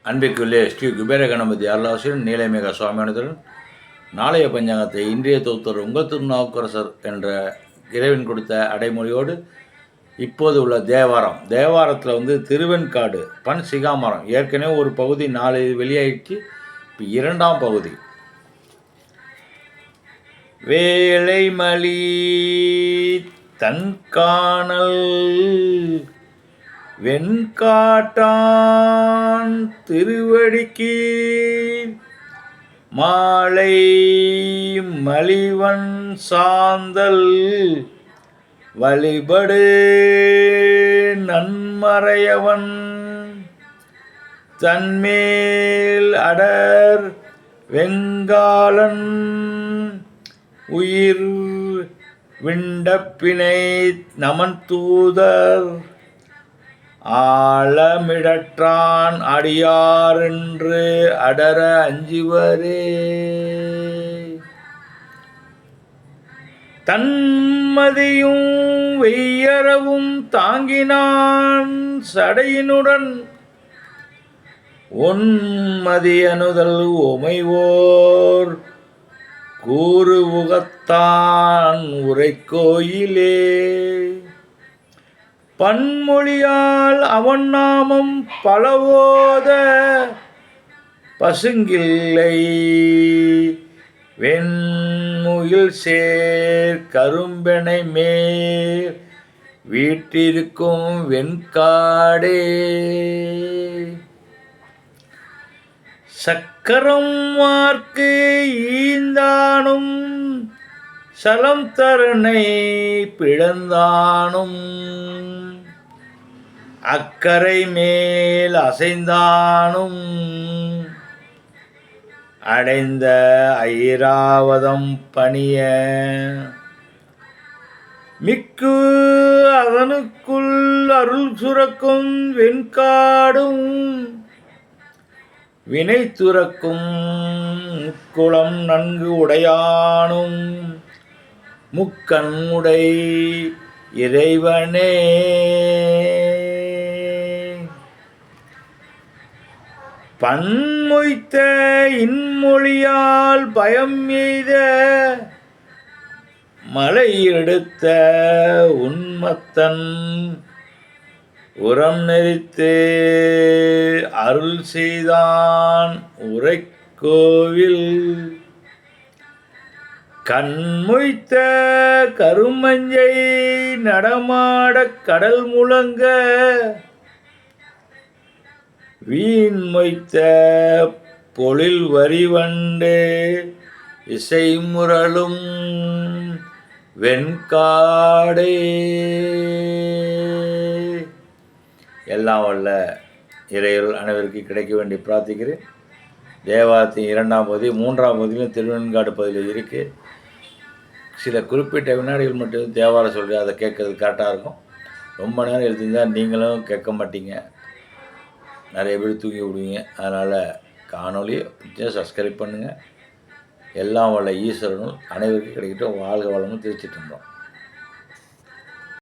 அன்பிற்குள்ளே ஸ்ரீ குபேர கணபதி அருளாசிரியர் நீலமேக சுவாமியானதுடன் நாளைய பஞ்சாங்கத்தை இன்றைய தொகுத்தர் உங்கள் திருநாவுக்கரசர் என்ற இறைவன் கொடுத்த அடைமொழியோடு இப்போது உள்ள தேவாரத்தில் திருவெண்காடு பண் சிகாமரம் ஏற்கனவே ஒரு பகுதி 4 வெளியாயிடுச்சு. இப்போ 2ஆம் பகுதி வேலைமலி தன்காணல் வெண்காட்டான் திருவடிக்கு மாலை மலிவன் சாந்தல் வழிபடு நன்மறையவன் தன்மேல் அடர் வெங்காலன் உயிர் விண்டப்பினை நமன் தூதர் ஆழமிடற்றான் அடியாரென்று அடர அஞ்சுவரே. தன்மதியும் வெய்யறவும் தாங்கினான் சடையினுடன் ஒன்மதியனுதல் ஒமைவோர் கூறு உகத்தான் உரைக்கோயிலே பன்மொழியால் அவன் நாமம் பலவோத பசுங்கில்லை வெண்முகில் சேர் கரும்பெனை மேல் வீட்டிருக்கும் வெண்காடே சக்கரம் மார்க்கு ஈந்தானும் சலம் தருணை பிழந்தானும் அக்கரை மேல் அசைந்தானும் அடைந்த ஐராவதம் பணிய மிக்கு அதனுக்குள் அருள் சுரக்கும் வெண்காடும் வினை துறக்கும் முக்குளம் நன்கு உடையானும் முக்கண் உடை இறைவனே. பன்மொய்த்த இன்மொழியால் பயம் எய்த மலை எடுத்த உன்மத்தன் உரம் நெறித்து அருள் செய்தான் உரைக்கோவில் கண்மொய்த்த கருமஞ்சை நடமாட கடல் முழங்க வீண்மொய்த்த பொழில் வரிவண்டு இசை முரளும் வெண்காடே. எல்லாம் வல்ல இறையருள் அனைவருக்கு கிடைக்க வேண்டி பிரார்த்திக்கிறேன். தேவாரத்தின் 2ஆம் பகுதி 3ஆம் பகுதியிலும் திருவெண்காடு பகுதியில் இருக்குது. சில குறிப்பிட்ட வினாடிகள் மட்டும் தேவாரம் சொல்லி அதை கேட்கறது கரெக்டாக இருக்கும். ரொம்ப நேரம் எழுதியிருந்தால் நீங்களும் கேட்க மாட்டீங்க, நிறைய பேர் தூக்கி விடுவீங்க. அதனால் காணொலியை பிடிச்சா சப்ஸ்கிரைப் பண்ணுங்கள். எல்லாம் வல்ல ஈஸ்வரனும் அனைவருக்கும் கிடைக்கட்டும். வாழ்க வளமும் தெரிவிச்சிட்டு இருந்தோம்.